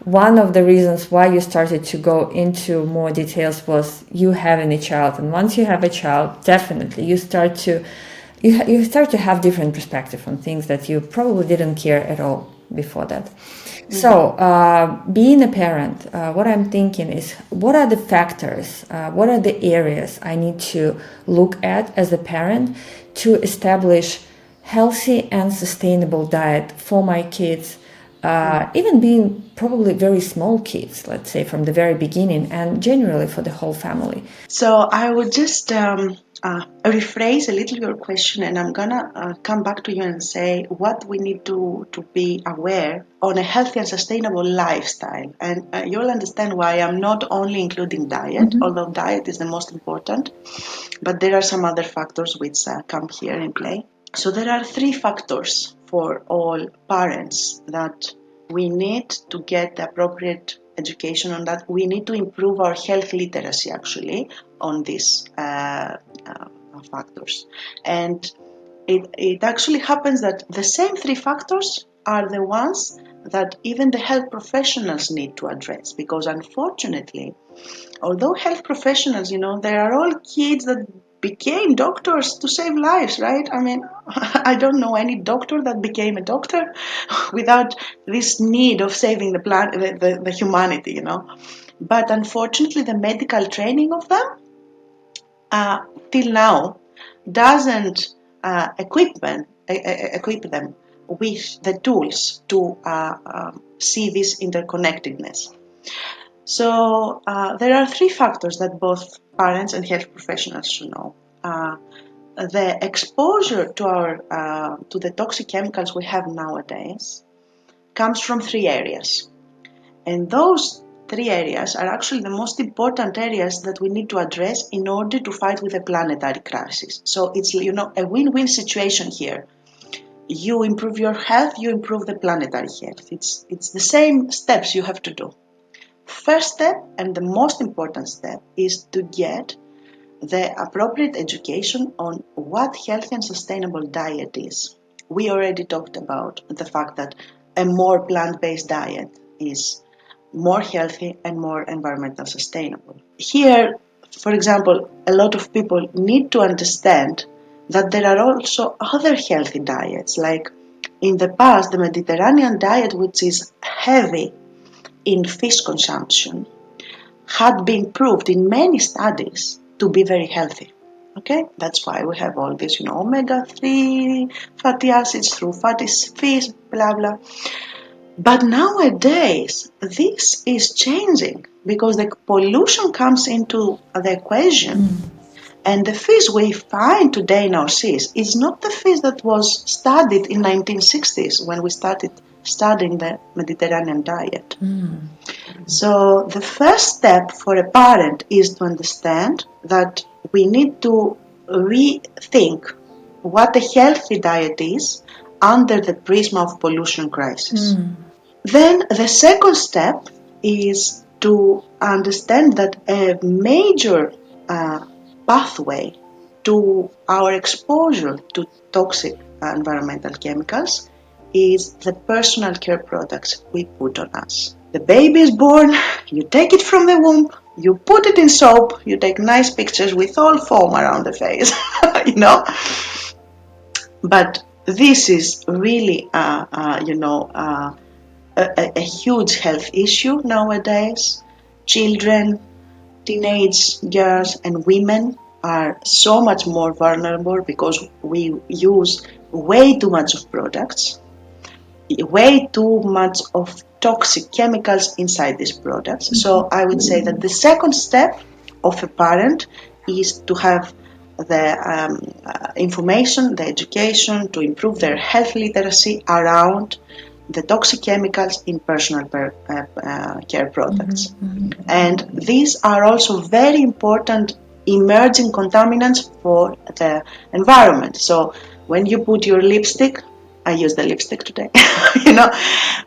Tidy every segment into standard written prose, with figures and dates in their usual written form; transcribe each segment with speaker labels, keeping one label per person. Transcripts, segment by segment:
Speaker 1: one of the reasons why you started to go into more details was you having a child. And once you have a child, definitely you start to have different perspective on things that you probably didn't care at all before that. So being a parent, what I'm thinking is, what are the factors, what are the areas I need to look at as a parent to establish healthy and sustainable diet for my kids, even being probably very small kids, let's say from the very beginning, and generally for the whole family.
Speaker 2: So I would just rephrase a little your question, and I'm gonna come back to you and say what we need to be aware on a healthy and sustainable lifestyle. And you'll understand why I'm not only including diet, although diet is the most important, but there are some other factors which come here in play. So there are 3 factors for all parents that we need to get the appropriate education on, that we need to improve our health literacy actually on these factors. And it actually happens that the same 3 factors are the ones that even the health professionals need to address, because unfortunately, although health professionals, they are all kids that became doctors to save lives, right? I mean, I don't know any doctor that became a doctor without this need of saving the planet, the humanity, But unfortunately, the medical training of them, till now, doesn't equip them with the tools to see this interconnectedness. So there are 3 factors that both parents and health professionals should know. The exposure to the toxic chemicals we have nowadays comes from 3 areas, and those 3 areas are actually the most important areas that we need to address in order to fight with the planetary crisis. So it's a win-win situation here. You improve your health, you improve the planetary health. It's the same steps you have to do. First step, and the most important step, is to get the appropriate education on what healthy and sustainable diet is. We already talked about the fact that a more plant-based diet is more healthy and more environmental sustainable. Here, for example, a lot of people need to understand that there are also other healthy diets, like in the past, the Mediterranean diet, which is heavy in fish consumption, had been proved in many studies to be very healthy. Okay, that's why we have all this, omega-3 fatty acids through fatty fish, blah blah. But nowadays, this is changing because the pollution comes into the equation. And the fish we find today in our seas is not the fish that was studied in 1960s when we started studying the Mediterranean diet. So the first step for a parent is to understand that we need to rethink what a healthy diet is under the prism of pollution crisis. Then the second step is to understand that a major pathway to our exposure to toxic environmental chemicals is the personal care products we put on us. The baby is born, you take it from the womb, you put it in soap, you take nice pictures with all foam around the face, But this is really, a huge health issue nowadays. Children, teenage girls and women are so much more vulnerable because we use way too much of products, way too much of toxic chemicals inside these products. So I would say that the second step of a parent is to have the information, the education to improve their health literacy around the toxic chemicals in personal care products. And these are also very important emerging contaminants for the environment. So when you put your lipstick, I use the lipstick today,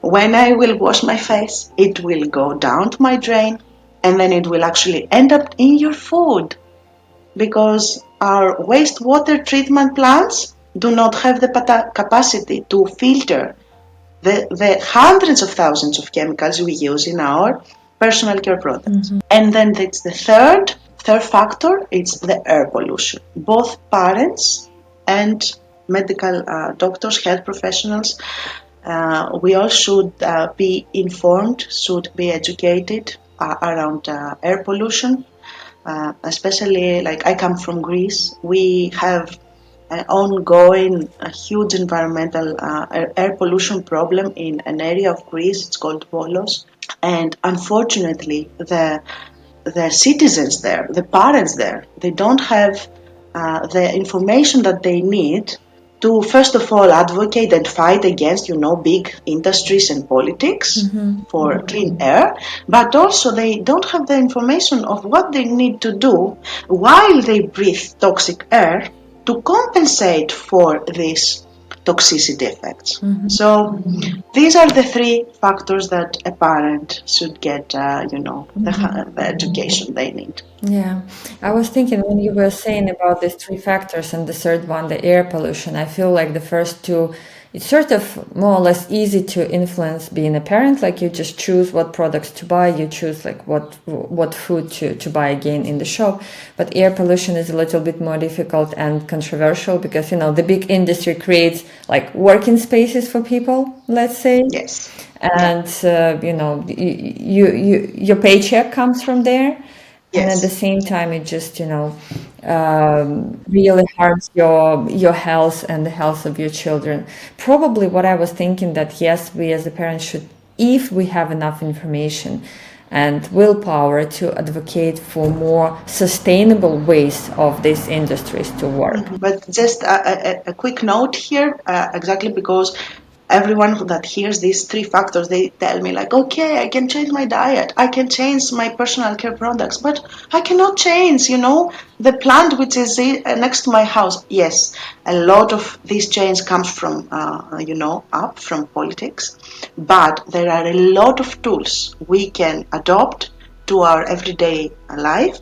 Speaker 2: when I will wash my face, it will go down to my drain and then it will actually end up in your food, because our wastewater treatment plants do not have the capacity to filter the hundreds of thousands of chemicals we use in our personal care products. And then it's the third factor, it's the air pollution. Both parents and medical doctors, health professionals, we all should be informed, should be educated around air pollution. Especially, like, I come from Greece, we have an ongoing huge environmental air pollution problem in an area of Greece. It's called Volos, and unfortunately, the citizens there, the parents there, they don't have the information that they need to, first of all, advocate and fight against, big industries and politics for clean air, but also they don't have the information of what they need to do while they breathe toxic air to compensate for these toxicity effects. So these are the three factors that a parent should get, the education they need.
Speaker 1: Yeah, I was thinking when you were saying about these three factors and the third one, the air pollution, I feel like the first two, it's sort of more or less easy to influence being a parent. Like you just choose what products to buy, you choose like what food to buy again in the shop. But air pollution is a little bit more difficult and controversial because, the big industry creates like working spaces for people, let's say.
Speaker 2: Yes.
Speaker 1: And, your paycheck comes from there. And at the
Speaker 2: Yes.
Speaker 1: same time, it just, really harms your health and the health of your children. Probably what I was thinking that, yes, we as a parent should, if we have enough information and willpower to advocate for more sustainable ways of these industries to work.
Speaker 2: But just a quick note here, exactly because everyone that hears these three factors, they tell me like, okay, I can change my diet, I can change my personal care products, but I cannot change, the plant which is next to my house. Yes, a lot of this change comes from, up from politics, but there are a lot of tools we can adopt to our everyday life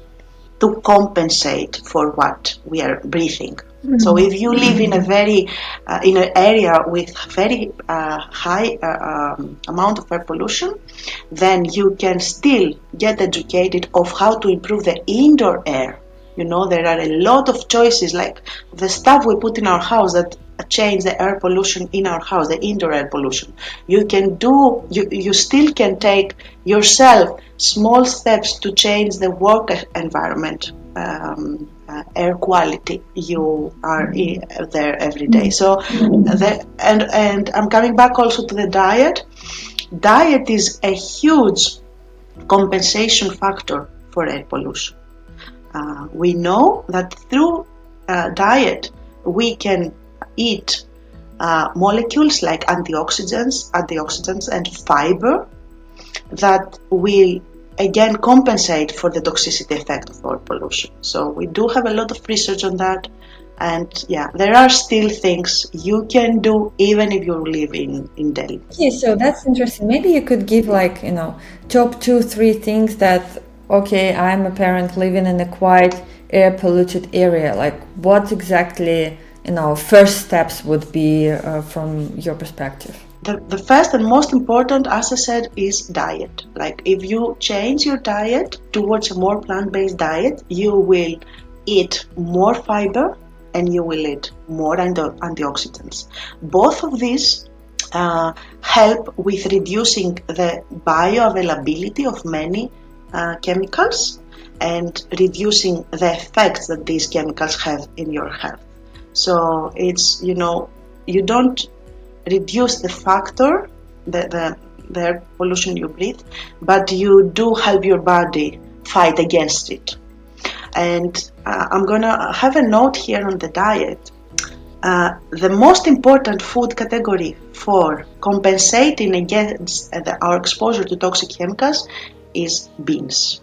Speaker 2: to compensate for what we are breathing. So if you live in a very in an area with very high amount of air pollution, then you can still get educated of how to improve the indoor air. There are a lot of choices, like the stuff we put in our house that change the air pollution in our house, the indoor air pollution. You still can take yourself small steps to change the work environment, air quality. You are there every day. So, and I'm coming back also to the diet. Diet is a huge compensation factor for air pollution. We know that through diet we can eat molecules like antioxidants and fiber that will again compensate for the toxicity effect of air pollution. So we do have a lot of research on that, and yeah, there are still things you can do even if you live in Delhi.
Speaker 1: Okay, so that's interesting. Maybe you could give like, top 2, 3 things that, okay, I'm a parent living in a quite air polluted area. Like what exactly, first steps would be from your perspective?
Speaker 2: The first and most important, as I said, is diet. Like if you change your diet towards a more plant-based diet, you will eat more fiber and you will eat more antioxidants. Both of these help with reducing the bioavailability of many chemicals and reducing the effects that these chemicals have in your health. So it's, you don't reduce the factor, the air pollution you breathe, but you do help your body fight against it. And I'm gonna have a note here on the diet. The most important food category for compensating against our exposure to toxic chemicals is beans.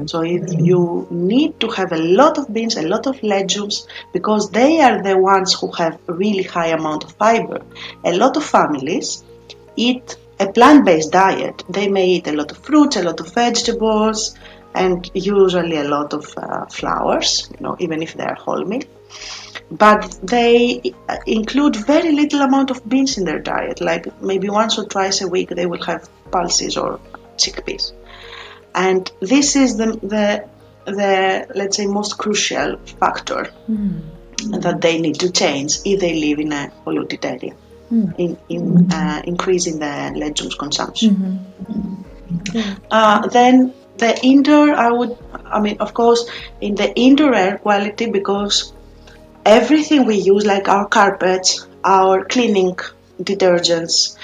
Speaker 2: So you need to have a lot of beans, a lot of legumes, because they are the ones who have really high amount of fiber. A lot of families eat a plant-based diet. They may eat a lot of fruits, a lot of vegetables, and usually a lot of flowers, even if they are whole meal. but they include very little amount of beans in their diet. Like maybe once or twice a week they will have pulses or chickpeas, and this is the let's say most crucial factor that they need to change if they live in a polluted area. In increasing the legumes consumption. Then the indoor, of course, in the indoor air quality, because everything we use, like our carpets, our cleaning detergents,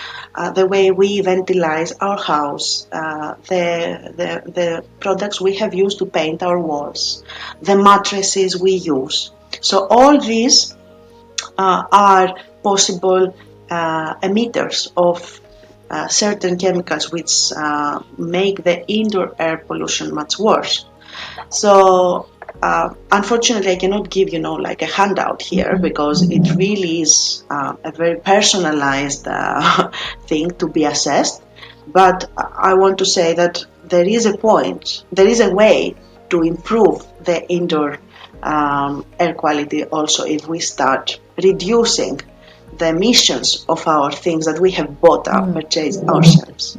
Speaker 2: the way we ventilize our house, the products we have used to paint our walls, the mattresses we use. So all these are possible emitters of certain chemicals which make the indoor air pollution much worse. So unfortunately, I cannot give like a handout here because it really is a very personalized thing to be assessed. But I want to say that there is a way to improve the indoor air quality also if we start reducing the emissions of our things that we have bought up, purchased ourselves.